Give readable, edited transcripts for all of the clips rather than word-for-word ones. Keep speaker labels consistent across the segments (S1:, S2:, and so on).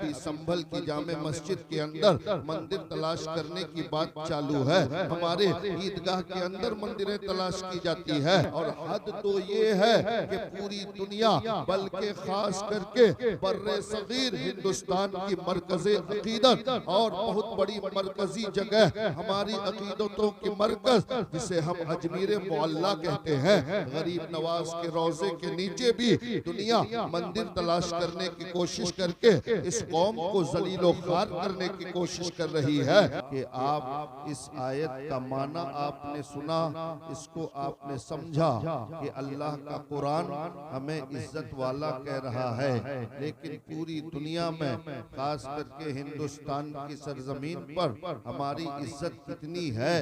S1: अभी संभल की जामे मस्जिद के अंदर मंदिर तलाश करने की बात चालू है। हमारे ईदगाह के अंदर मंदिरें तलाश की जाती है और हद तो ये है कि पूरी दुनिया बल्कि खास करके बर्रे सगीर हिंदुस्तान की मरकज़े अकीदत और बहुत बड़ी मरकजी जगह हमारी अकीदतों की मरकज जिसे हम अजमीर मुअल्ला कहते हैं, गरीब नवाज के रोजे के नीचे भी दुनिया मंदिर तलाश करने की कोशिश करके इस कौम को जलीलो खार करने की कोशिश कर रही है। कि आप इस आयत का माना आपने सुना, इसको आपने समझा कि अल्लाह का कुरान हमें इज्जत वाला कह रहा है, लेकिन पूरी दुनिया में खास करके हिंदुस्तान की सरजमीन पर हमारी इज्जत कितनी है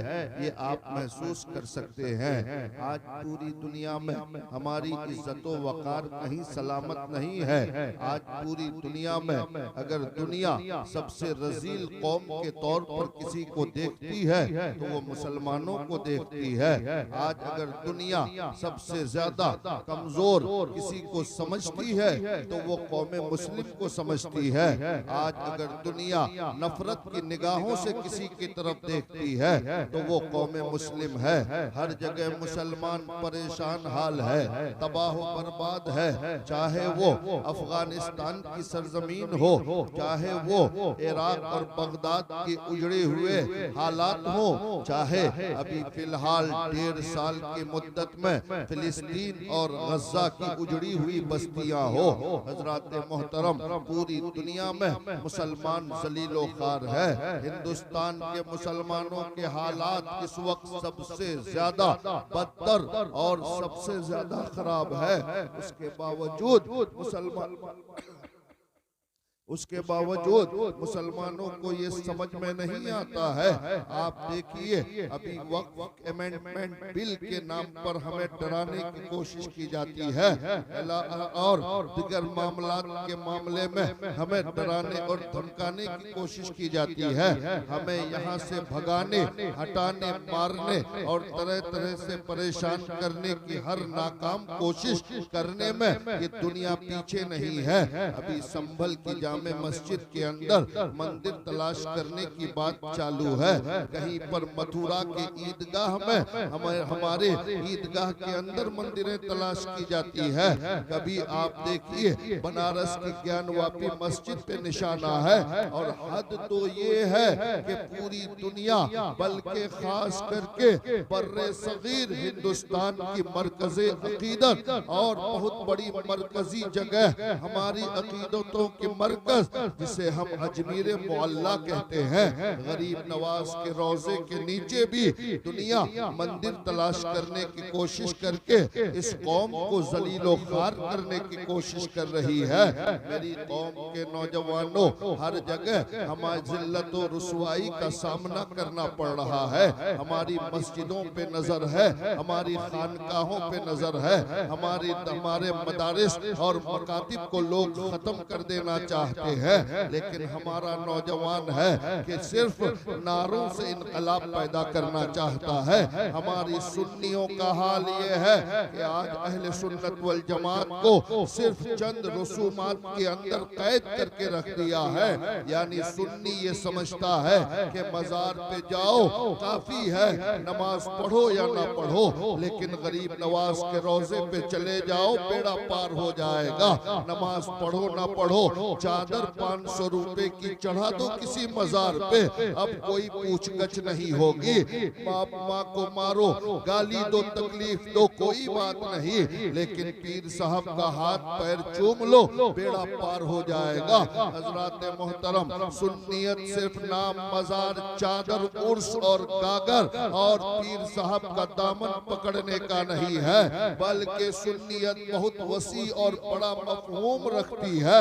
S1: ये आप महसूस कर सकते हैं। आज पूरी दुनिया में हमारी इज्जतो वकार कहीं सलामत नहीं है। आज पूरी दुनिया में अगर दुनिया सबसे रजील कौम के तौर पर किसी को देखती है तो वो मुसलमानों को देखती है। आज अगर दुनिया सबसे ज्यादा कमजोर किसी को समझती है तो वो कौम मुस्लिम को समझती है। आज अगर दुनिया नफरत की निगाहों से किसी की तरफ देखती है तो वो कौम मुस्लिम है। हर जगह मुसलमान परेशान हाल है, तबाह बर्बाद है, चाहे वो अफगानिस्तान की सरजमीन हो, चाहे वो इराक और बगदाद के उजड़े हुए हालात हो, चाहे अभी फिलहाल 1.5 साल की मुद्दत में फिलिस्तीन और गजा की उजड़ी हुई बस्तियां हो। हजरात मोहतरम, पूरी दुनिया में मुसलमान जलीलो खार है। हिंदुस्तान के मुसलमानों के हालात इस वक्त सबसे ज्यादा बदतर और सबसे ज्यादा खराब है। उसके बावजूद मुसलमानों को ये समझ में नहीं आता है। आप देखिए अभी वक्फ अमेंडमेंट बिल के नाम पर हमें डराने की कोशिश की जाती है और दिगर मामलात के मामले में हमें डराने और धमकाने की कोशिश की जाती है। हमें यहाँ से भगाने, हटाने, मारने और तरह तरह से परेशान करने की हर नाकाम कोशिश करने में ये दुनिया पीछे नहीं है। अभी संभल की जामे मस्जिद के अंदर मंदिर तलाश करने की बात चालू है। कहीं पर मथुरा के ईदगाह में हमारे ईदगाह के अंदर मंदिरें तलाश की जाती है। कभी आप देखिए बनारस की ज्ञानवापी मस्जिद पे निशाना है और हद तो ये है कि पूरी दुनिया बल्कि खास करके बर्रे सगीर हिंदुस्तान की मरकज़े अकीदत और बहुत बड़ी मरकजी जगह हमारी अकीदतों की मरकज जिसे हम अजमीर मुअल्ला कहते हैं, गरीब नवाज के रोजे के नीचे भी दुनिया मंदिर तलाश करने की कोशिश करके इस कौम को जलीलो खार करने की कोशिश कर रही है। मेरी कौम के नौजवानों, हर जगह हमारी जिल्लत और रुसवाई का सामना करना पड़ रहा है। हमारी मस्जिदों पे नजर है, हमारी खानकाहों पे नजर है, हमारे मदारिस और मकातिब को लोग खत्म कर देना चाहते हैं, लेकिन हमारा नौजवान है कि सिर्फ नारों से इनकलाब पैदा करना चाहता है। हमारी सुन्नियों का हाल ये है कि आज अहले सुन्नत वल जमात को सिर्फ चंद रसूमात के अंदर कैद करके रख दिया है। यानी सुन्नी ये समझता है कि मजार पे जाओ काफी है, नमाज पढ़ो या ना पढ़ो, लेकिन गरीब नवाज के रोजे पे चले जाओ बेड़ा पार हो जाएगा। नमाज पढ़ो ना पढ़ो, चादर 500 रुपए की चढ़ा दो किसी मजार पे, अब कोई पूछगछ नहीं होगी। बाप माँ को मारो, गाली दो, तकलीफ दो, कोई बात नहीं, लेकिन पीर साहब का हाथ पैर चूम लो, बेड़ा पार हो जाएगा। हजरात मोहतरम, सुन्नियत सिर्फ नाम, मजार, चादर, उर्स और गागर और पीर साहब का दामन पकड़ने का नहीं है, बल्कि सुन्नियत बहुत वसी और बड़ा मफहूम रखती है।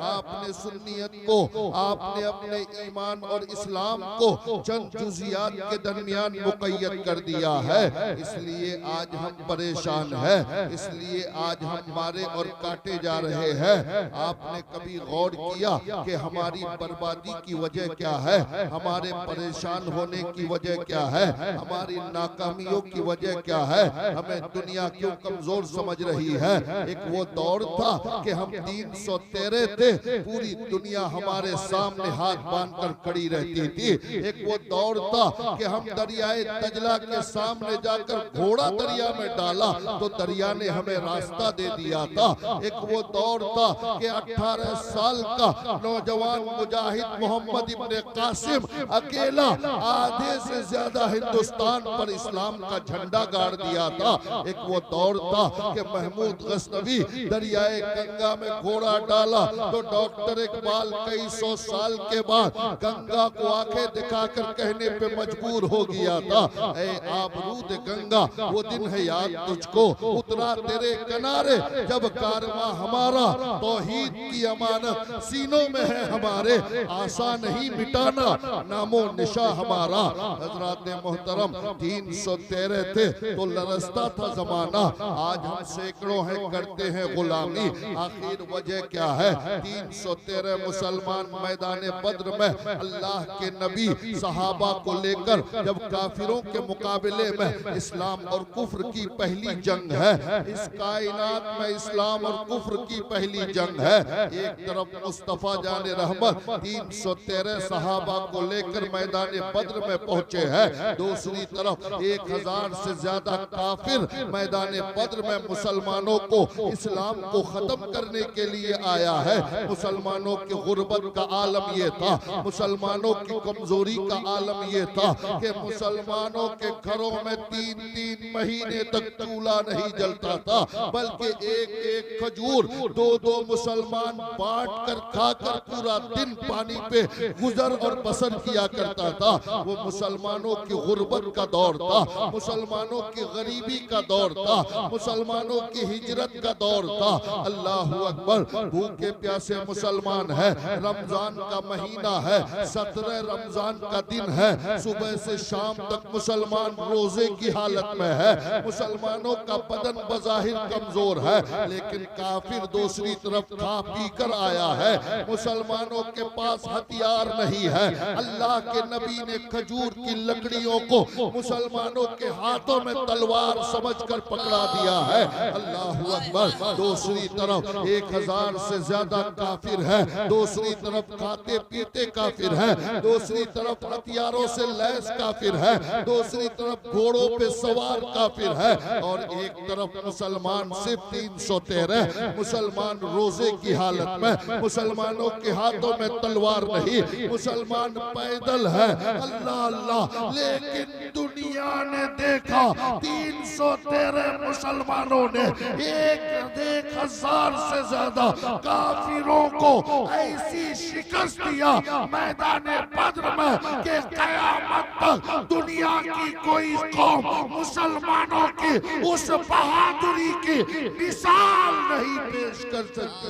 S1: आपने सुन्नियत को, आपने अपने ईमान और इस्लाम को चंद जुजियात के दरमियान मुक़य्यद कर दिया है। इसलिए आज हम परेशान हैं, इसलिए आज हम मारे और काटे जा रहे हैं। आपने कभी गौर किया कि हमारी बर्बादी की वजह क्या है, हमारे परेशान होने की वजह क्या है, हमारी नाकामियों की वजह क्या है, हमें दुनिया क्यों कमजोर समझ रही है। एक वो दौर था कि हम 313 थे, पूरी दुनिया हमारे सामने हाथ बांधकर खड़ी रहती थी। एक वो दौर था कि हम दरियाए तजला के सामने जाकर घोड़ा दरिया में डाला तो दरिया ने हमें रास्ता दे दिया था। एक वो दौर था कि 18 साल का नौजवान मुजाहिद मोहम्मद इब्ने कासिम अकेला आधे से ज्यादा हिंदुस्तान पर इस्लाम का झंडा गाड़ दिया था। एक वो दौर था कि महमूद गज़नवी दरियाए गंगा में घोड़ा डाला तो डॉक्टर इकबाल कई सौ साल के बाद गंगा को आंखें दिखाकर कहने पे मजबूर हो गया था, ऐ आबरूद गंगा वो दिन है याद तुझको, उतरा तेरे किनारे जब कारवां हमारा, तौहीद की अमानत सीनों में है हमारे, आशा नहीं मिटाना नामो निशा हमारा। हजरात मोहतरम 313 थे तो लरसता था जमाना, आज हम सैकड़ों हैं करते हैं गुलामी। आखिर वजह क्या है? 313 मुसलमान मैदान बद्र में अल्लाह के नबी सहाबा को लेकर जब काफिरों के मुकाबले में इस्लाम और कुफ्र की पहली जंग है, इस कायनात में इस्लाम और कुफ्र की पहली जंग है। एक तरफ मुस्तफा जाने रहमत 313 सहाबा को लेकर मैदान बद्र में पहुंचे हैं, दूसरी तरफ 1000 से ज्यादा काफिर मैदान बद्र में मुसलमानों को इस्लाम को खत्म करने के लिए आया है। मुसलमानों की गुर्बत का आलम ये था, मुसलमानों की कमजोरी का आलम ये था कि मुसलमानों के घरों में 3-3 महीने तक चूल्हा नहीं जलता था, बल्कि एक खजूर 2-2 मुसलमान बांट कर खाकर पूरा दिन पानी पे गुजर और बसर किया करता था। वो मुसलमानों की गुर्बत का दौर था, मुसलमानों की गरीबी का दौर था, मुसलमानों की हिजरत का दौर था। अल्लाह अकबर, भूखे प्यासे मुसलमान है, रमजान का महीना है, 17 रमजान का दिन है, सुबह से शाम तक मुसलमान रोजे की हालत में है। मुसलमानों का बदन बज़ाहिर कमजोर है, लेकिन काफिर दूसरी तरफ खा पी कर आया है। मुसलमानों के पास हथियार नहीं है। अल्लाह के नबी ने खजूर की लकड़ियों को मुसलमानों के हाथों में तलवार समझकर पकड़ा दिया है। अल्लाह अकबर, दूसरी तरफ 1000 से ज्यादा काफिर है, दूसरी तरफ खाते पीते काफिर है, दूसरी तरफ हथियारों से लैस काफिर है, दूसरी तरफ घोड़ों पे सवार काफिर है, और एक तरफ मुसलमान सिर्फ 313 मुसलमान रोजे की हालत में, मुसलमानों के हाथों में तलवार नहीं, मुसलमान पैदल है। अल्लाह अल्लाह, लेकिन दुनिया ने देखा 313 मुसलमानों ने 1000 से ज्यादा काफिरों को ऐसी शिकस्त दिया मैदान बद्र में कि कयामत तक दुनिया की कोई कौम मुसलमानों की उस बहादुरी की मिसाल नहीं पेश कर सकती।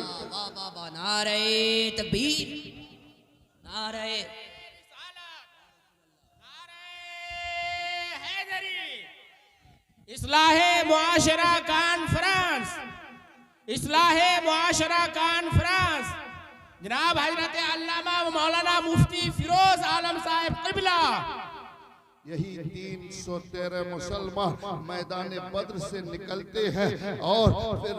S2: नारे तकबीर, नारे
S3: इस्लाहे मुआशरा कॉन्फ्रेंस, इस्लाहे मुआशरा कॉन्फ्रेंस जनाब हजरत अल्लामा मौलाना मुफ्ती फिरोज आलम साहब क़िबला,
S1: यही 313 मुसलमान मैदान बद्र से निकलते हैं और फिर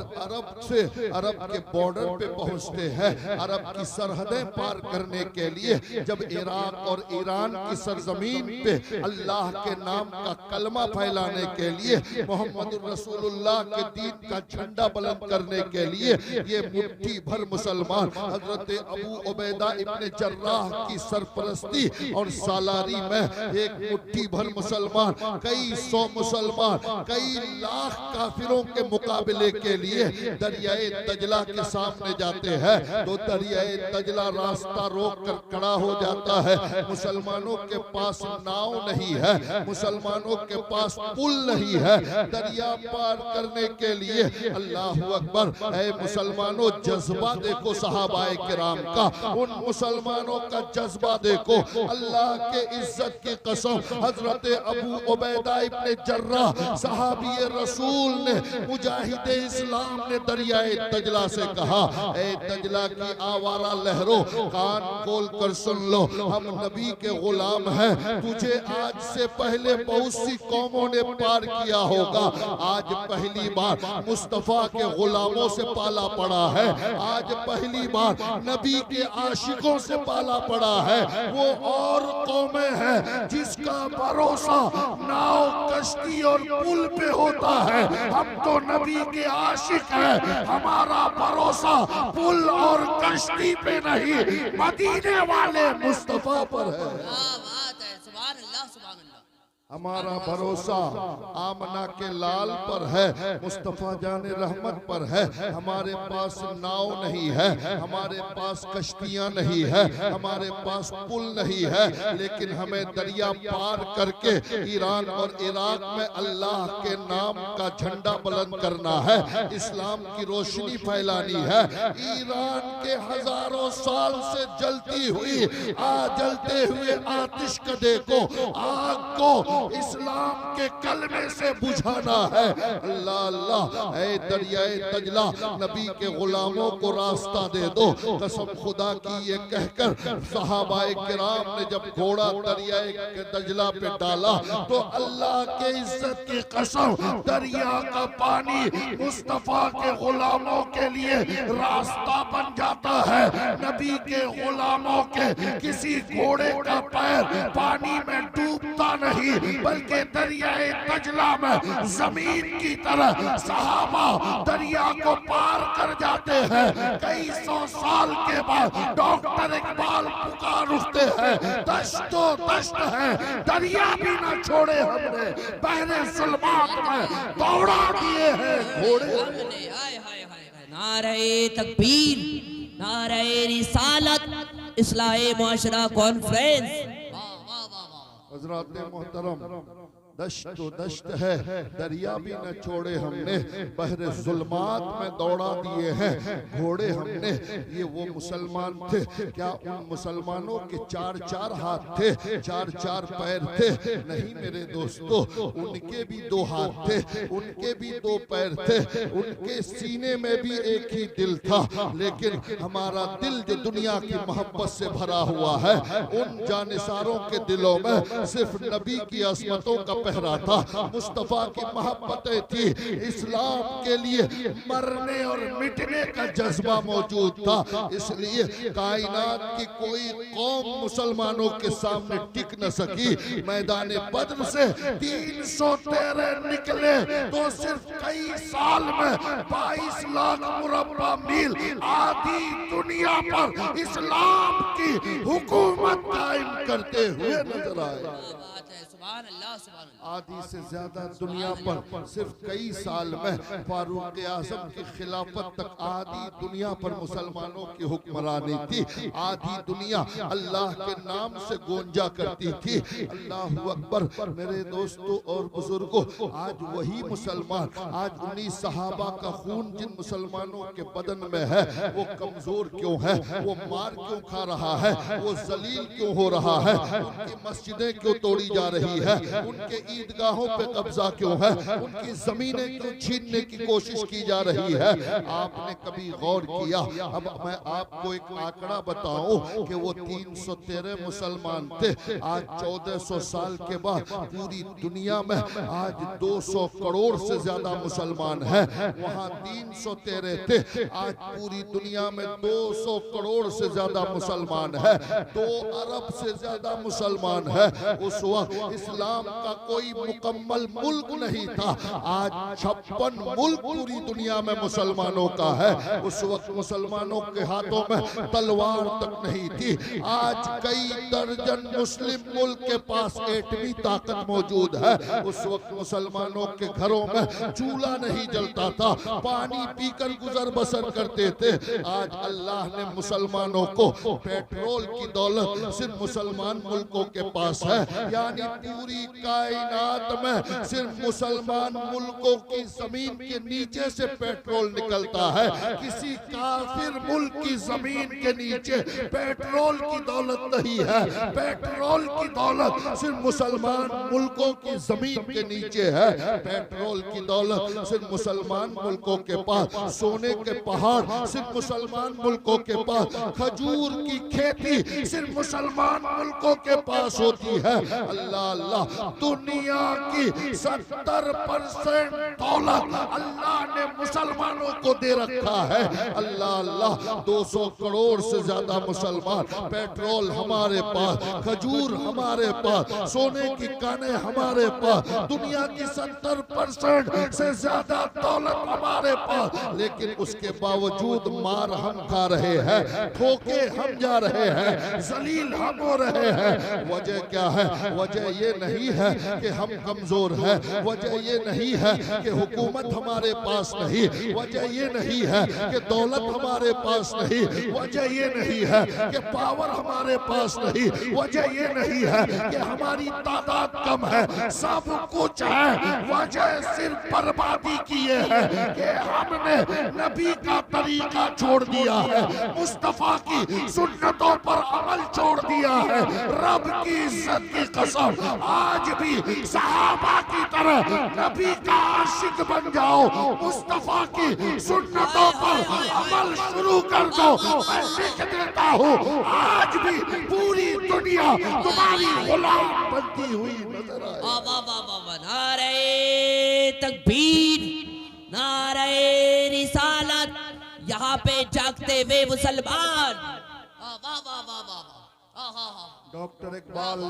S1: अरब के बॉर्डर पे पहुंचते हैं। अरब की सरहदें पार करने के लिए जब इराक और ईरान की सरजमीन पे अल्लाह के नाम का कलमा फैलाने के लिए, मोहम्मद रसूलुल्लाह के दीन का झंडा बुलंद करने के लिए ये मुट्ठी भर मुसलमान हजरत अबू उबैदा इब्ने जर्राह की सरपरस्ती और सालारी में एक मुट्ठी भर मुसलमान, कई सौ मुसलमान, कई लाख काफिरों के मुकाबले के लिए दरियाए तजला के सामने जाते हैं। तो दरियाए तजला रास्ता रोक कर खड़ा हो जाता है। मुसलमानों के पास नाव नहीं है, मुसलमानों के पास पुल नहीं है दरिया पार करने के लिए। अल्लाह अकबर, ऐ मुसलमानों जज्बा देखो सहाबाए किराम का, उन मुसलमानों का जज्बा देखो। अल्लाह के इज्जत की कसम हजरत अबू उबैदा इब्ने जर्राह सहाबी रसूल ने, मुजाहिद इस्लाम ने दरियाए दजला से कहा, ए दजला की आवारा लहरों, कान खोल कर सुन लो, हम नबी के गुलाम हैं। तुझे आज से पहले बहुत सी कौमों ने पार किया होगा, आज पहली बार मुस्तफा के गुलामों से पाला पड़ा है, आज पहली बार नबी के आशिकों से पाला पड़ा है। वो और कौमें हैं जिसका भरोसा नाव, कश्ती और पुल पे होता है, हम तो नबी के आशिक हैं, हमारा भरोसा पुल और कश्ती पे नहीं, मदीने वाले मुस्तफा पर है।
S2: क्या बात है, सुभान अल्लाह सुभान अल्लाह।
S1: हमारा भरोसा आमना के लाल पर है, मुस्तफा जाने रहमत पर है। हमारे पास नाव नहीं है, हमारे पास कश्तियां नहीं है, हमारे पास पुल नहीं है, लेकिन हमें दरिया पार करके ईरान और इराक में अल्लाह के नाम का झंडा बुलंद करना है, इस्लाम की रोशनी फैलानी है। ईरान के हजारों साल से जलती हुई जलते हुए आतिश कदे को, आग को इस्लाम के कलमे से बुझाना है। अल्लाह अल्लाह, ऐ दरियाए दजला, नबी के गुलामों को रास्ता दे दो। कसम खुदा की ये कहकर सहाबाए किराम ने जब घोड़ा दरियाए दजला पे डाला तो अल्लाह के इज्जत की कसम, दरिया का पानी मुस्तफा के गुलामों के लिए रास्ता बन जाता है। नबी के गुलामों के किसी घोड़े का पैर पानी में डूबता नहीं, बल्कि दरियाए दजला में जमीन की तरह सहाबा दरिया को पार कर जाते हैं। कई सौ साल के बाद डॉक्टर इकबाल पुकार उठते हैं, दश्तो दश्त है, दरिया भी न छोड़े हमने, बहरे जुल्मात में दौड़ा दिए हैं घोड़े।
S2: हाय हाय हाय, नारे तकबीर, नारे रिसालत, इस्लाहे मुआशरा कॉन्फ्रेंस।
S1: हजरात मोहतरम, दश्त तो दश्त है, दरिया भी न छोड़े हमने, बहरे जुल्मात में दौड़ा दिए हैं घोड़े हमने। ये वो मुसलमान थे, क्या उन मुसलमानों के चार चार हाथ थे, चार चार पैर थे? नहीं मेरे दोस्तों, उनके भी दो हाथ थे, उनके भी दो पैर थे, उनके सीने में भी एक ही दिल था, लेकिन हमारा दिल जो दुनिया की मोहब्बत से भरा हुआ है, उन जानिसारों के दिलों में सिर्फ नबी की असमतों का पहरा था, मुस्तफा की मोहब्बतें थी, इस्लाम के लिए मरने और मिटने का जज्बा मौजूद था। इसलिए कायनात की कोई कौम मुसलमानों के सामने टिक न सकी। मैदान बद्र से 313 निकले तो सिर्फ कई साल में 22 लाख मुरब्बा मील आधी दुनिया पर इस्लाम की हुकूमत कायम करते हुए नजर आए। आधी से ज्यादा दुनिया पर सिर्फ कई साल में फारूक आजम की खिलाफत तक आधी दुनिया पर मुसलमानों की हुक्मरानी थी। आधी दुनिया अल्लाह के नाम से गोंजा करती थी। अल्लाह अकबर। मेरे दोस्तों और बुजुर्गों, आज वही मुसलमान, आज उन्हीं सहाबा का खून जिन मुसलमानों के बदन में है, वो कमजोर क्यों है? वो मार क्यों खा रहा है? वो जलील क्यों हो रहा है? उनकी मस्जिदें क्यों तोड़ी जा रही है? उनके ईदगाहों पे कब्जा क्यों है? उनकी जमीनें क्यों छीनने की कोशिश की जा रही है? आपने कभी गौर किया? अब मैं आपको एक आंकड़ा बताऊं कि वो 313 मुसलमान थे, आज 1400 साल के बाद पूरी दुनिया में आज 200 करोड़ से ज्यादा मुसलमान हैं। वहाँ 313 थे, आज पूरी दुनिया में 200 करोड़ से ज्यादा मुसलमान है, 2 अरब से ज्यादा मुसलमान है। उस वक्त इस्लाम का कोई मुकम्मल मुल्क नहीं था, आज 56 मुल्क पूरी दुनिया में मुसलमानों का है। उस वक्त मुसलमानों के हाथों में तलवार तक नहीं थी, आज कई दर्जन मुस्लिम मुल्क के पास एटमी ताकत मौजूद है। उस वक्त मुसलमानों के घरों में चूल्हा नहीं जलता था, पानी पीकर गुजर बसर करते थे। आज अल्लाह ने मुसलमानों को पेट्रोल की दौलत सिर्फ मुसलमान मुल्कों के पास है, यानी पूरी कायनात में सिर्फ मुसलमान मुल्कों की जमीन के नीचे से पेट्रोल निकलता है। किसी काफिर मुल्क की जमीन के नीचे पेट्रोल की दौलत नहीं है। पेट्रोल की दौलत सिर्फ मुसलमान मुल्कों की जमीन के नीचे है। पेट्रोल की दौलत सिर्फ मुसलमान मुल्कों के पास, सोने के पहाड़ सिर्फ मुसलमान मुल्कों के पास, खजूर की खेती सिर्फ मुसलमान मुल्कों के पास होती है। अल्लाह अल्लाह, दुनिया की 70% दौलत अल्लाह ने मुसलमानों को दे रखा है। अल्लाह अल्लाह, 200 करोड़ से ज्यादा मुसलमान, पेट्रोल हमारे पास, खजूर हमारे पास, सोने की कानें हमारे पास, दुनिया की 70% से ज्यादा दौलत हमारे पास, लेकिन उसके बावजूद मार हम खा रहे हैं, ठोके हम जा रहे हैं, जलील हम हो रहे हैं। वजह क्या है? वजह ये नहीं है कि हम कमजोर हैं, वजह ये नहीं है कि हुकूमत हमारे पास नहीं, वजह ये नहीं है कि दौलत हमारे पास नहीं, वजह ये नहीं है कि पावर हमारे पास नहीं, वजह ये नहीं है कि हमारी तादाद कम है, सब कुछ है। वजह सिर्फ बर्बादी की ये है कि हमने नबी का तरीका छोड़ दिया है, मुस्तफा की सुन्नतों पर अमल छोड़ दिया है। रब की इज्जत की कसम, आज भी सहाबा की तरह नबी का आशिक बन जाओ, मुस्तफा की सुन्नतों पर अमल शुरू कर दो। मैं लिख देता हूँ, आज भी पूरी दुनिया तुम्हारी गुलाम बनती हुई नजर आए।
S2: वाह वाह वाह वाह वाह, नारे तकबीर, नारे रिसालत। यहाँ पे जागते हुए मुसलमान। वाह वाह वाह वाह वाह,
S1: डॉक्टर इकबाल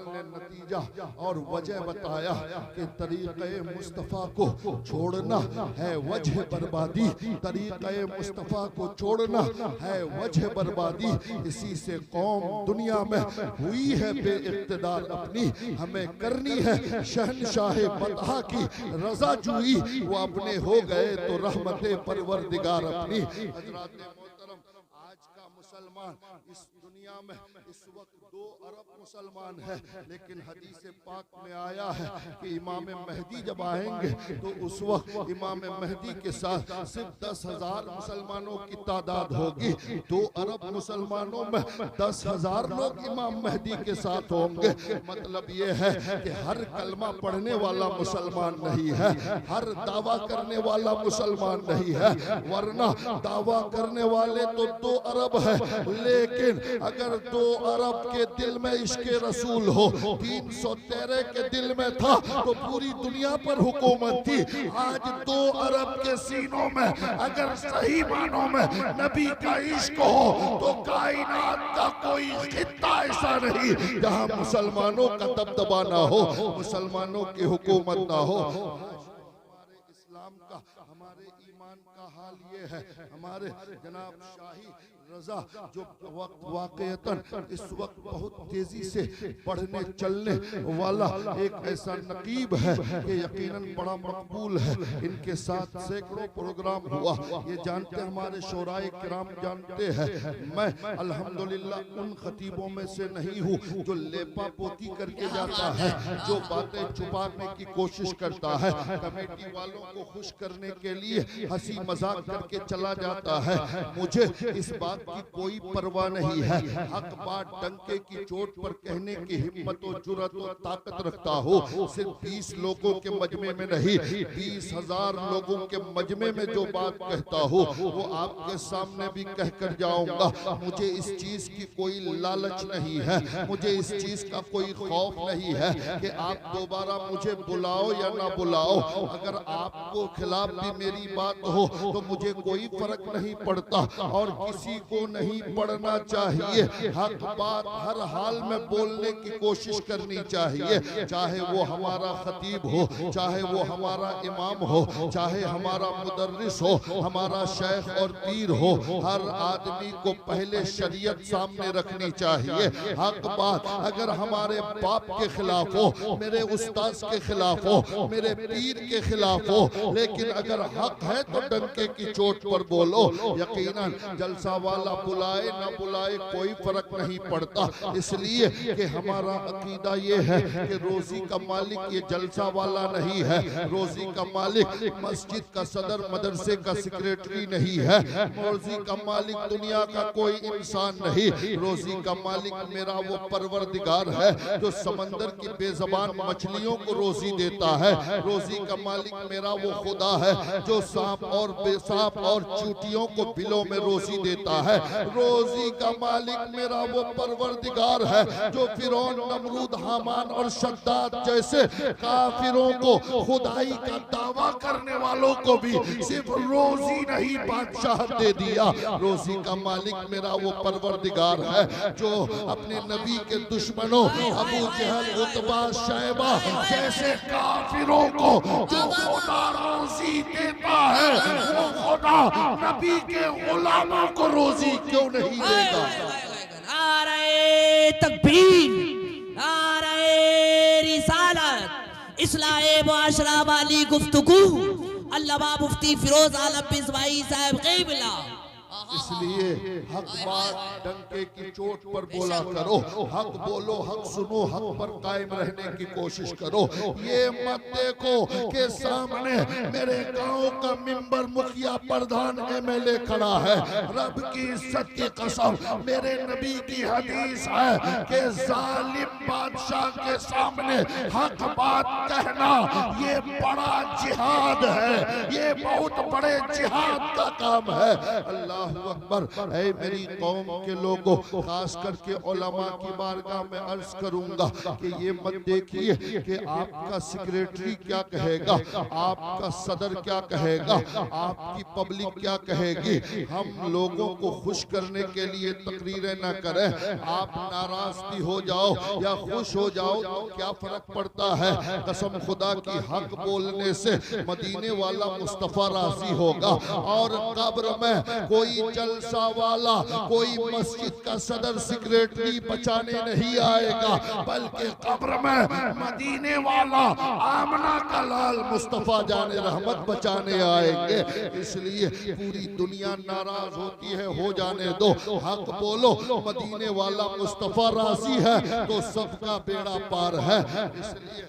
S1: ने नतीजा और वजह बताया कि तरीक़े मुस्तफ़ा को छोड़ना है वजह बर्बादी, तरीक़े मुस्तफ़ा को छोड़ना है वजह बर्बादी। इसी से कौम दुनिया में हुई है बेइक़्तिदार अपनी, हमें करनी है शहनशाह बतहा की रज़ा जुई, वो अपने हो गए तो रहमते परवरदिगार अपनी। हज़रात मोहतरम, आज का मुसलमान इस दुनिया में इस वक्त 2 अरब मुसलमान है, लेकिन हदीस पाक में आया है कि इमाम महदी जब आएंगे तो उस वक्त इमाम महदी के साथ सिर्फ 10,000 मुसलमानों की तादाद होगी। 2 अरब मुसलमानों में 10,000 लोग इमाम महदी के साथ होंगे। मतलब ये है कि हर कलमा पढ़ने वाला मुसलमान नहीं है, हर दावा करने वाला मुसलमान नहीं है, वरना दावा करने वाले तो 2 अरब है, लेकिन अगर 2 अरब के दिल में इश्क़े रसूल हो, 313 के दिल में था तो पूरी दुनिया पर हुकूमत थी। आज 2 अरब के सीनों में अगर सही मानों में नबी का इश्क हो तो कायनात का कोई खित्ता ऐसा नहीं जहां मुसलमानों का दबदबा ना हो, मुसलमानों की हुकूमत ना हो। हमारे इस्लाम का, हमारे ईमान का हाल ये है। हमारे जनाब शाही रजा जो वक्त वाक़यतन इस वक्त बहुत तेजी से बढ़ने चलने वाला एक ऐसा नकीब है कि यकीनन बड़ा मकबूल है। इनके साथ सैकड़ों प्रोग्राम हुआ, ये जानते हमारे शोराए किराम जानते हैं। मैं अल्हम्दुलिल्लाह उन खतीबों में से नहीं हूँ जो लेपा पोती करके जाता है, जो बातें छुपाने की कोशिश करता है, कमेटी वालों को खुश करने के लिए हंसी मजाक करके चला जाता है। मुझे इस बात की कोई परवाह नहीं है। हक बात डंके की चोट पर कहने की हिम्मत और जुर्रत और ताकत रखता हो। सिर्फ 20 लोगों के मजमे में नहीं, 20,000 लोगों के मजमे में जो बात कहता हो वो आपके सामने भी कहकर जाऊंगा। मुझे इस चीज की कोई लालच नहीं है, मुझे इस चीज का कोई खौफ नहीं है कि आप दोबारा मुझे बुलाओ या ना बुलाओ। अगर आपको खिलाफ भी मेरी बात हो तो मुझे कोई फर्क नहीं पड़ता और किसी को नहीं पढ़ना चाहिए। हक बात हर हाल में बोलने की कोशिश करनी चाहिए, चाहे वो हमारा खतीब हो, चाहे वो हमारा इमाम हो, चाहे हमारा मुदर्रिस हो, हमारा शेख और पीर हो। हर आदमी को पहले शरीयत सामने रखनी चाहिए। हक बात अगर हमारे बाप के खिलाफ हो, मेरे उस्ताद के खिलाफ हो, मेरे पीर के खिलाफ हो, लेकिन अगर हक है तो डंके की चोट पर बोलो। यकीनन जलसा वाला बुलाए ना बुलाए कोई फर्क नहीं पड़ता, इसलिए कि हमारा अकीदा ये है कि रोजी का मालिक ये जलसा वाला नहीं है, रोजी का मालिक मस्जिद का सदर, मदरसे का सेक्रेटरी नहीं है, रोजी का मालिक दुनिया का कोई इंसान नहीं, रोजी का मालिक मेरा वो परवरदिगार है जो समंदर की बेज़बान मछलियों को रोजी देता है, रोजी का मालिक मेरा वो खुदा है जो सांप और बेसाप और चूटियों को बिलों में रोजी देता है, रोजी का मालिक मेरा वो परवरदिगार है जो फिरौन, नमरूद, हामान और शद्दाद जैसे काफिरों को खुदाई का दावा करने वालों को भी सिर्फ रोजी नहीं बादशाह दे दिया, रोजी का मालिक मेरा वो परवरदिगार है जो अपने नबी के दुश्मनों अबू जहल, उतबा, शैबा जैसे काफिरों को जो खुदा रोजी देता है वो खुदा नबी के गुलामों को रोजी क्यों नहीं देगा।
S2: नारे तकबीर, नारे रिसालत, इस्लाहे मुआशरा वाली गुफ्तगू अल्लामा मुफ्ती फिरोज आलम बिस्वाई साहब क़िबला।
S1: इसलिए हक बात डंके की चोट पर बोला करो, हक बोलो, हक सुनो, हक पर कायम रहने की कोशिश करो। ये मत देखो कि सामने मेरे गांव का मिंबर, मुखिया, प्रधान, एमएलए खड़ा है, रब की इज्जत की कसम मेरे नबी की हदीस है कि जालिम बादशाह के सामने हक बात कहना ये बड़ा जिहाद है, ये बहुत बड़े जिहाद का काम है। अल्लाह अकबर। ऐ मेरी कौम के लोगों, खास करके उलमा की बारगाह में अर्ज करूंगा कि ये मत देखिए कि आपका सेक्रेटरी क्या कहेगा, आपका सदर क्या कहेगा, आपकी पब्लिक क्या कहेगी। हम लोगों को खुश करने के लिए तकरीरें न करें। आप नाराज भी हो जाओ या खुश हो जाओ तो क्या फर्क पड़ता है। कसम खुदा की हक बोलने से मदीने वाला मुस्तफा राजी होगा। और कब्र में कोई जलसा वाला, कोई मस्जिद का सदर सेक्रेटरी बचाने नहीं आएगा, बल्कि कब्र में मदीने वाला आमना का लाल मुस्तफा जाने रहमत बचाने आएंगे। इसलिए पूरी दुनिया नाराज होती है, हो जाने दो, हक बोलो। मदीने वाला मुस्तफा राजी है तो सबका बेड़ा पार है। इसलिए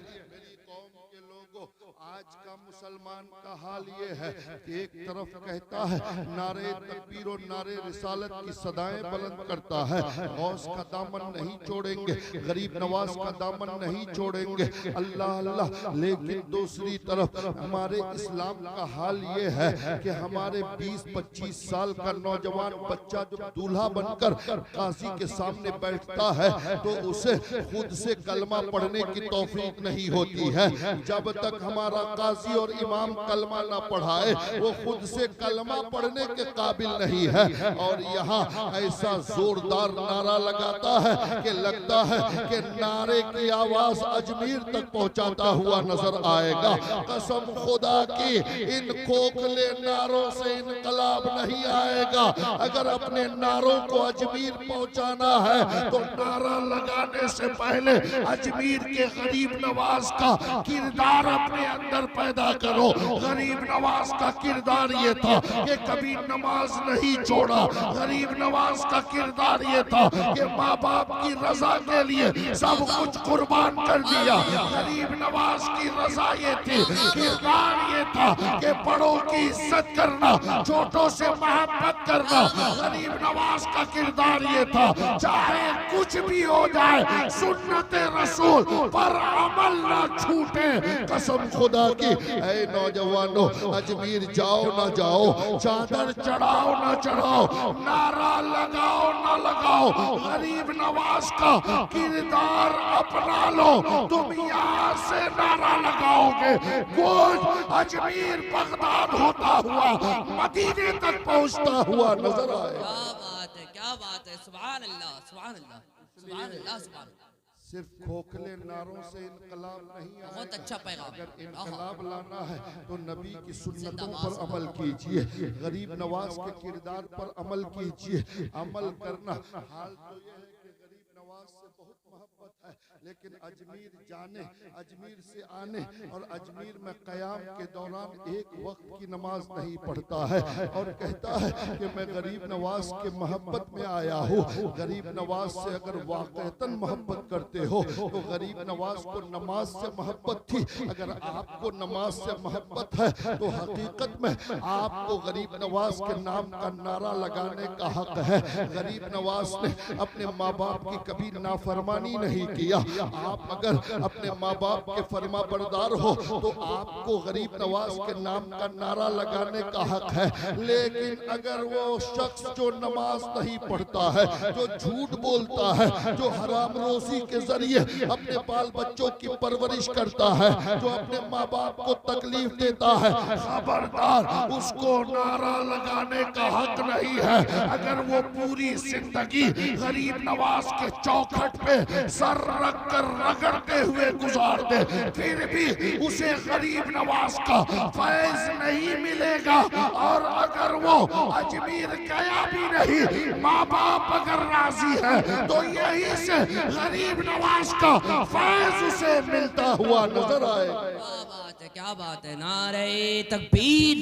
S1: आज का मुसलमान का हाल ये है कि एक तरफ कहता है नारे तकबीर और नारे रिसालत की सदाएं बुलंद करता है, गौस का दामन नहीं छोड़ेंगे, गरीब नवाज का दामन नहीं छोड़ेंगे, अल्लाह अल्लाह। लेकिन दूसरी तरफ हमारे इस्लाम का हाल ये है कि हमारे 20-25 साल का नौजवान बच्चा जब दूल्हा बनकर काजी के सामने बैठता है तो उसे खुद से कलमा पढ़ने की तौफीक नहीं होती है। जब तक हमारा काजी और इमाम कलमा ना पढ़ाए वो खुद से कलमा पढ़ने के काबिल नहीं है। और यहाँ ऐसा जोरदार नारा लगाता है कि लगता है कि नारे की आवाज अजमेर तक पहुंचाता हुआ नजर आएगा। कसम खुदा की इन खोखले नारों से इनकलाब नहीं आएगा। अगर अपने नारों को अजमेर पहुंचाना है तो नारा लगाने से पहले अजमेर के गरीब नवाज का किरदार अपने अंदर पैदा करो। गरीब नवाज का किरदार ये था कि कभी नमाज नहीं छोड़ा। गरीब नवाज का किरदार ये था कि माँ बाप की रजा के लिए सब कुछ कुर्बान कर दिया। गरीब नवाज की रजा ये थी, किरदार ये था कि बड़ों की इज्जत करना, छोटों से मोहब्बत करना। गरीब नवाज का किरदार ये था चाहे कुछ भी हो जाए सुन्नते रसूल पर अमल ना छूटे। कसम खुदा की ऐ नौजवानों, अजमेर जाओ ना जाओ, चादर चढ़ाओ ना चढ़ाओ, नारा लगाओ ना लगाओ, गरीब नवाज का किरदार अपना लो। तुम यहाँ से नारा लगाओगे कुछ अजमेर बगदाद होता हुआ मदीने तक पहुँचता हुआ नजर आए।
S2: क्या बात है, क्या बात है। सुभान अल्लाह, सुभान अल्लाह, सुभान अल्लाह, सुभान अल्लाह।
S1: सिर्फ खोखले नारों से इनकलाब नहीं आएगा।
S2: बहुत अच्छा पैगाम।
S1: अगर इनकलाब लाना है तो नबी की सुन्नतों पर अमल कीजिए, गरीब नवाज के किरदार पर अमल कीजिए। अमल करना हाल तो ये है कि गरीब नवाज से बहुत मोहब्बत है, लेकिन अजमेर जाने, अजमेर से आने और अजमेर में क़याम के दौरान एक वक्त की नमाज नहीं पढ़ता है और कहता है कि मैं गरीब नवाज के मोहब्बत में आया हूँ। गरीब नवाज से अगर वाक़तन मोहब्बत करते हो तो गरीब नवाज को नमाज से मोहब्बत थी। अगर आपको नमाज से मोहब्बत है तो हकीकत में आपको गरीब नवाज के नाम का नारा लगाने का हक है। गरीब नवाज ने अपने माँ बाप की कभी नाफरमानी नहीं किया। आप अगर अपने माँ बाप के फरमा बरदार हो तो आपको गरीब नवाज के नाम का नारा लगाने का हक है। लेकिन अगर वो शख्स जो नमाज नहीं पढ़ता है, जो झूठ बोलता है, जो हराम रोजी के जरिए अपने बाल बच्चों की परवरिश करता है, जो अपने माँ बाप को तकलीफ देता है, खबरदार उसको नारा लगाने का हक नहीं है। अगर वो पूरी जिंदगी गरीब नवाज के चौखट पे सर रख कर रगड़ते हुए गुजार दे, फिर भी उसे गरीब नवाज का फैज नहीं मिलेगा। और अगर वो अजमेर गया भी नहीं, माँ बाप अगर राजी है तो यही से गरीब नवाज का फैज उसे मिलता हुआ नजर आए।
S2: क्या बात है, क्या बात है। नारे तकबीर,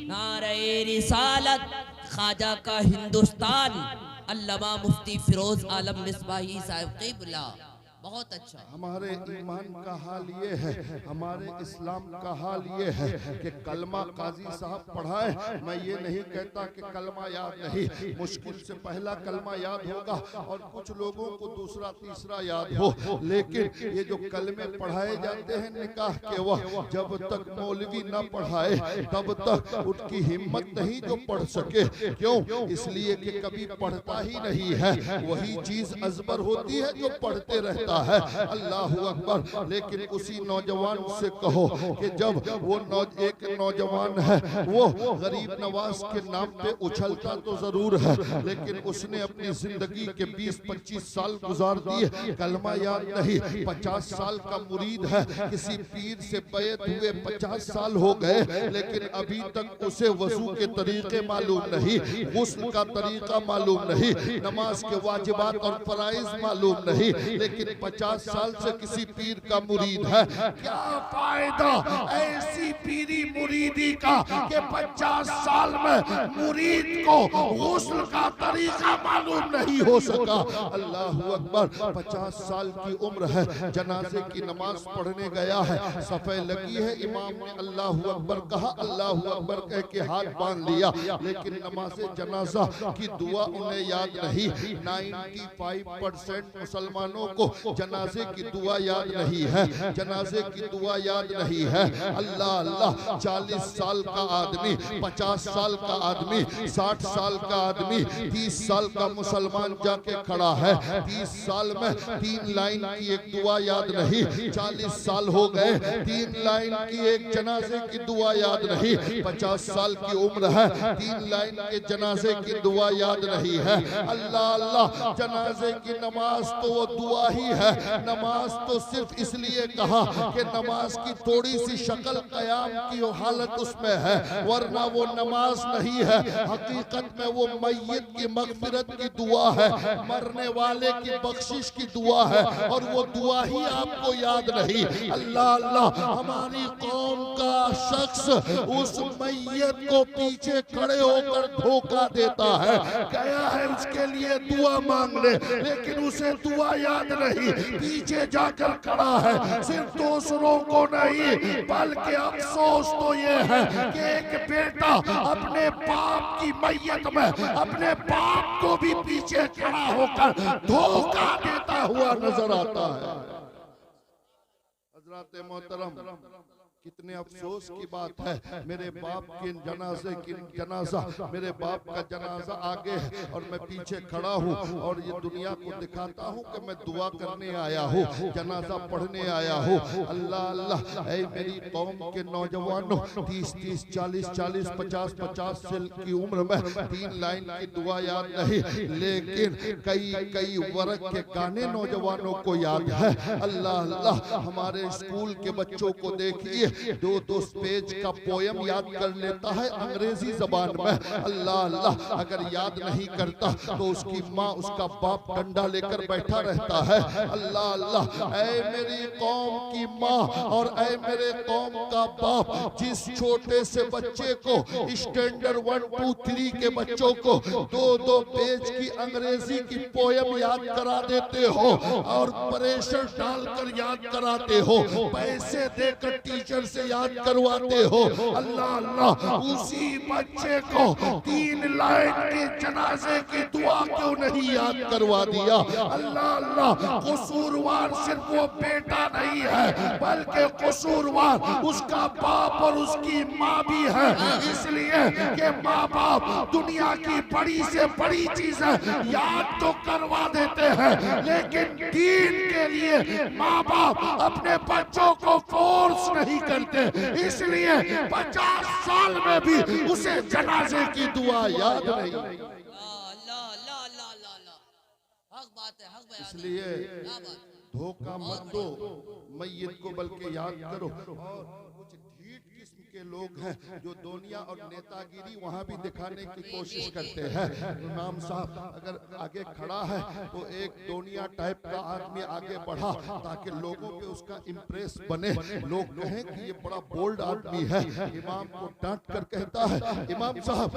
S2: नारे रिसालत, ख्वाजा का हिंदुस्तान, अल्लामा मुफ्ती फिरोज आलम मिसबाही साहब क़िबला। बहुत अच्छा।
S1: हमारे ईमान का हाल ये है, हमारे इस्लाम का हाल ये है कि कलमा काजी साहब पढ़ाए। मैं ये नहीं कहता कि कलमा याद नहीं, मुश्किल से पहला कलमा याद होगा और कुछ लोगों को दूसरा तीसरा याद हो, लेकिन ये जो कलमे पढ़ाए जाते हैं निकाह के वक्त, जब तक मौलवी न पढ़ाए तब तक उनकी हिम्मत नहीं जो पढ़ सके। क्यों? इसलिए कि कभी पढ़ता ही नहीं है। वही चीज अजबर होती है जो पढ़ते रहता है। अल्लाह अकबर। लेकिन उसी नौजवान से कहो कि जब वो एक नौजवान है, वो गरीब नवाज के नाम पे उछलता तो जरूर है, लेकिन उसने अपनी जिंदगी के 20-25 साल गुजार दिए, कलमा याद नहीं। 50 साल का मुरीद है, किसी पीर से बैत हुए 50 साल हो गए, लेकिन अभी तक उसे वजू के तरीके मालूम नहीं, गुस्ल का तरीका मालूम नहीं, नमाज के वाजिबात और फराइज मालूम नहीं। लेकिन 50 साल से किसी पीर का मुरीद है। क्या फायदा ऐसी पीरी मुरीदी का कि 50 साल में मुरीद को गुस्ल का तरीका मालूम नहीं हो सका। अल्लाह अकबर। 50 साल की उम्र है, जनाजे की नमाज पढ़ने गया है, सफे लगी है, इमाम ने अल्लाह अकबर कहा, अल्लाह अकबर कह के हाथ बांध लिया, लेकिन नमाज जनाजा की दुआ उन्हें याद नहीं। 95% मुसलमानों को जनाजे की दुआ याद नहीं है, जनाजे की दुआ याद नहीं है। अल्लाह अल्लाह। 40 साल का आदमी, 50 साल का आदमी, 60 साल का आदमी, 30 साल का मुसलमान जाके खड़ा है, 30 साल में 3 लाइन की एक दुआ याद नहीं। 40 साल हो गए, 3 लाइन की एक जनाजे की दुआ याद नहीं। 50 साल की उम्र है, 3 लाइन के जनाजे की दुआ याद नहीं है। अल्लाह अल्लाह। जनाजे की नमाज तो वो दुआ ही है। नमाज तो सिर्फ इसलिए कहा कि नमाज की थोड़ी सी शक्ल कयाम की हालत उसमें है, वरना वो नमाज नहीं है। हकीकत में वो मय्यत की मगफिरत की दुआ है, मरने वाले की बख्शिश की दुआ है, और वो दुआ ही आपको याद नहीं। अल्लाह अल्लाह। हमारी कौम का शख्स उस मय्यत को पीछे खड़े होकर धोखा देता है, गया है उसके लिए दुआ मांगने, लेकिन उसे दुआ याद नहीं, पीछे जाकर खड़ा है। सिर्फ दूसरों को नहीं, बल्कि अफसोस तो ये है कि एक बेटा अपने बाप की मैयत में अपने बाप को भी पीछे खड़ा होकर धोखा देता हुआ नजर आता है। हजरत मोहतरम, कितने अफसोस की बात है, मेरे बाप के जनाजा मेरे बाप का जनाजा आगे है और मैं पीछे खड़ा हूँ और ये दुनिया को दिखाता हूँ कि मैं दुआ करने आया हूँ, जनाजा पढ़ने आया हूँ। अल्लाह अल्लाह। ऐ मेरी कौम के नौजवानों, 30-30, 40-40, 50-50 साल की उम्र में 3 लाइन की दुआ याद नहीं, लेकिन कई वर्ग के गाने नौजवानों को याद है। अल्लाह अल्लाह। हमारे स्कूल के बच्चों को देखिए, दो पेज का पोयम याद कर लेता है अंग्रेजी जबान में, अल्लाह अल्लाह अगर याद नहीं करता तो उसकी माँ उसका बाप डंडा लेकर बैठा रहता है। अल्लाह अल्लाह, ऐ मेरी कौम की माँ और ऐ मेरे कौम का बाप, जिस छोटे से बच्चे को स्टैंडर्ड 1, 2, 3 के बच्चों को दो पेज की अंग्रेजी की पोयम याद करा देते हो और प्रेशर डालकर याद कराते हो, पैसे देकर टीचर से याद करवाते हो, अल्लाह अल्लाह उसी बच्चे को 3 लाइन के जनाजे की दुआ क्यों नहीं याद करवा दिया? अल्लाह अल्लाह, कसूरवार सिर्फ वो बेटा नहीं है बल्कि कसूरवार उसका बाप और उसकी माँ भी है, इसलिए कि माँ बाप दुनिया की बड़ी से बड़ी चीजें याद तो करवा देते हैं लेकिन दीन के लिए माँ बाप अपने बच्चों को फोर्स नहीं करते, इसलिए 50 साल में भी उसे जनाजे की दुआ याद नहीं।
S2: हक बात है, हक बयान है।
S1: इसलिए धोखा मत दो मैयत को, बल्कि याद करो। और कुछ ढीठ किस्म के लोग हैं जो दुनिया और नेतागिरी वहाँ भी दिखाने की कोशिश करते हैं। इमाम साहब अगर आगे खड़ा है तो एक दुनिया टाइप का आदमी आगे बढ़ा ताकि लोगों पे उसका इम्प्रेस बने, लोग कहें कि ये बड़ा बोल्ड आदमी है। इमाम को डांट कर कहता है, इमाम साहब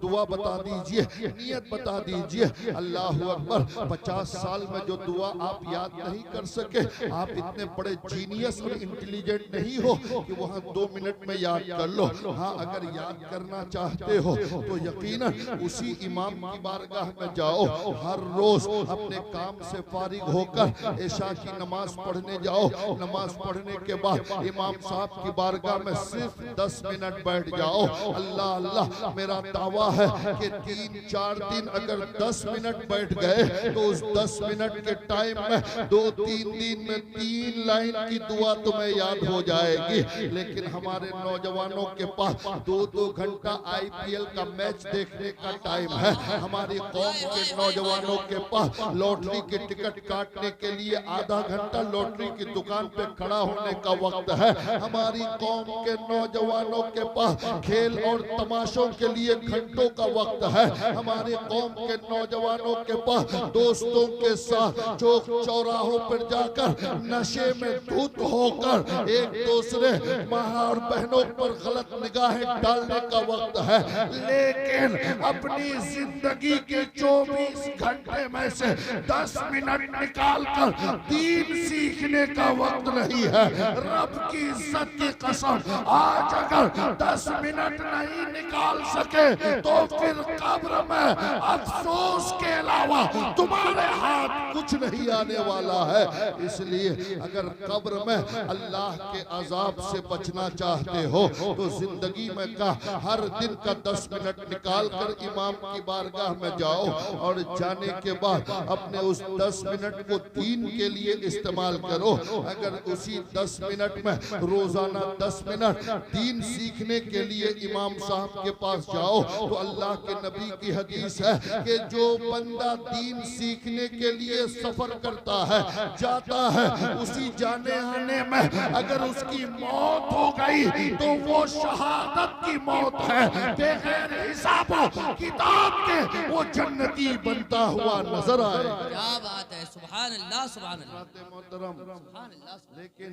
S1: दुआ बता दीजिए, नियत बता दीजिए। अल्लाह अकबर, 50 साल में जो दुआ आप याद नहीं कर सके, आप इतने बड़े जीनियस और इंटेलिजेंट नहीं हो कि वहाँ 2 मिनट में याद कर लो। हाँ, अगर याद करना चाहते हो तो यकीनन उसी इमाम की बारगाह में जाओ, हर रोज अपने काम से फारिग होकर इशा की नमाज पढ़ने जाओ। नमाज पढ़ने के बाद इमाम साहब की बारगाह में सिर्फ 10 मिनट बैठ जाओ। अल्लाह अल्लाह, मेरा दावा है कि 3-4 दिन अगर 10 मिनट बैठ गए तो उस 10 मिनट के टाइम में 2-3 दिन में 3 लाइन की दुआ तुम्हें याद हो जाएगी। लेकिन हमारे नौजवानों के पास 2-2 घंटा IPL का मैच देखने का टाइम है। हमारी कौम के नौजवानों के पास लॉटरी की टिकट काटने के लिए आधा घंटा लॉटरी की दुकान पे खड़ा होने का वक्त है। हमारी कौम के नौजवानों के पास खेल और तमाशों के लिए घंटों का वक्त है। हमारे कौम के नौजवानों के पास दोस्तों के साथ चौक चौराहों पर जाकर नशे में धुत होकर एक दूसरे माँ और बहनों पर गलत निगाहें डालने का वक्त है। लेकिन अपनी जिंदगी के 24 घंटे में से 10 मिनट निकालकर दीन सीखने का वक्त नहीं है। रब की इज्जत की कसम, आज अगर 10 मिनट नहीं निकाल सके तो फिर कब्र में अफसोस के अलावा तुम्हारे हाथ कुछ नहीं आने वाला है। इसलिए अगर कब्र में अल्लाह के अजाब से बचना चाहते हो तो जिंदगी में का हर दिन का 10 मिनट निकाल कर इमाम की बारगाह में जाओ और जाने के बाद अपने उस 10 मिनट को दीन के लिए इस्तेमाल करो। अगर उसी 10 मिनट में रोजाना 10 मिनट दीन सीखने के लिए इमाम साहब के पास जाओ तो अल्लाह के नबी की हदीस है कि जो बंदा दीन सीखने के लिए सफर करता है, जाता है, उसी जाने आने में अगर उसकी मौत हो गई तो वो शहादत की मौत है। बगैर हिसाब किताब के वो जन्नती बनता हुआ नजर आए।
S2: क्या बात है, सुभान अल्लाह, सुभान अल्लाह,
S1: मोहतरम।
S2: सुभान अल्लाह।
S1: लेकिन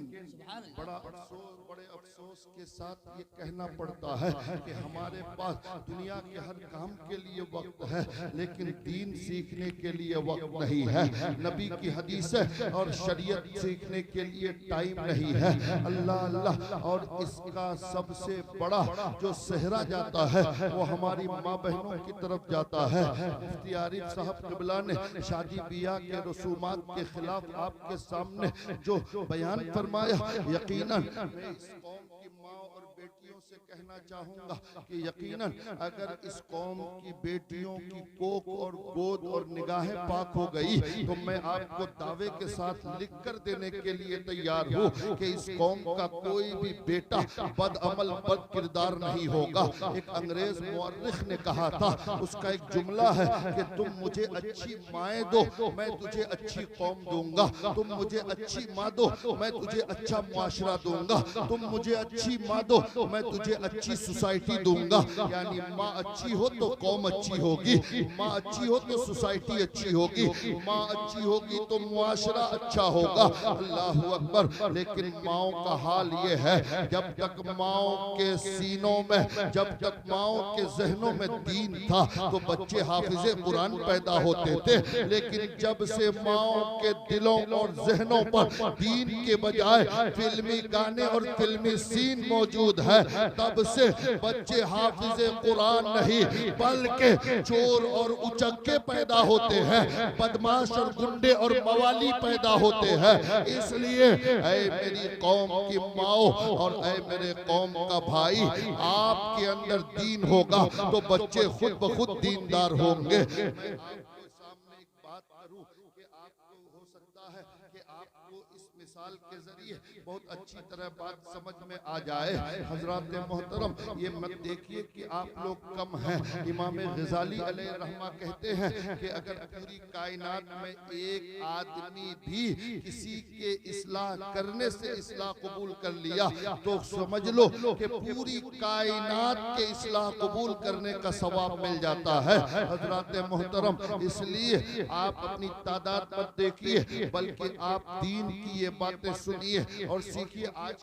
S1: बड़े अफसोस के साथ ये कहना पड़ता है कि हमारे पास दुनिया के हर काम के लिए वक्त है लेकिन दीन सीखने के लिए वक्त नहीं है। नबी की हदीस है और शरीयत सीखने के लिए टाइम नहीं है। अल्लाह अल्लाह, और इसका सबसे बड़ा जो सहरा जाता है वो हमारी माँ बहनों की तरफ जाता है। मुफ्ती आरिफ साहब क़िबला ने शादी बियाह के रसूमात के खिलाफ आपके सामने जो बयान फरमाया, यकीनन मैं इस कौम की माँ और बेटियों से से कहना चाहूंगा कि यकीनन अगर इस कौम की बेटियों की कोख और गोद और निगाहें पाक हो गई तो मैं आपको दावे के साथ लिख कर देने के लिए तैयार हूँ कि इस कौम का कोई भी बेटा बदअमल बद किरदार नहीं होगा। एक अंग्रेज मुअर्रिख ने कहा था, उसका एक जुमला है कि तुम मुझे अच्छी माएँ दो मैं तुझे अच्छी कौम दूंगा, तुम मुझे अच्छी माँ दो मैं तुझे अच्छा मुआशरा दूंगा, तुम मुझे अच्छी माँ दो मैं तुझे अच्छी सोसाइटी दूंगा। यानी माँ अच्छी हो तो कौम अच्छी होगी, माँ अच्छी हो तो सोसाइटी अच्छी होगी, माँ अच्छी होगी तो मुआशरा अच्छा होगा। अल्लाह अकबर। लेकिन माओ का हाल ये है, जब तक माओ के सीनों में, जब तक माओ के जहनों में दीन था तो बच्चे हाफिजे कुरान पैदा होते थे। लेकिन जब से माओ के दिलों और जहनों पर दीन के बजाय फिल्मी गाने और फिल्मी सीन मौजूद है, तब से बच्चे हाफिजे कुरान नहीं बल्कि चोर और उचक्के पैदा होते हैं, बदमाश और गुंडे और मवाली पैदा होते हैं। इसलिए ऐ मेरी कौम की माओ और ऐ मेरे कौम का भाई, आपके अंदर दीन होगा तो बच्चे खुद ब खुद दीनदार होंगे। मैं आपके सामने एक बात करूं कि आपको हो सकता है कि आपको इस मिसाल के जरिए बहुत अच्छी तरह बात समझ में आ जाए। हजरात मोहतरम, ये मत देखिए कि आप लोग कम हैं। इमाम गजाली अलैहि रहमा कहते हैं कि अगर पूरी कायनात में एक आदमी भी किसी के इस्लाह करने से इस्लाह कबूल कर लिया तो समझ लो कि पूरी कायनात के इस्लाह कबूल करने का सवाब मिल जाता है। हजरात मोहतरम, इसलिए आप अपनी तादाद मत देखिए बल्कि आप दीन की ये बातें सुनिए और सीखिए। आज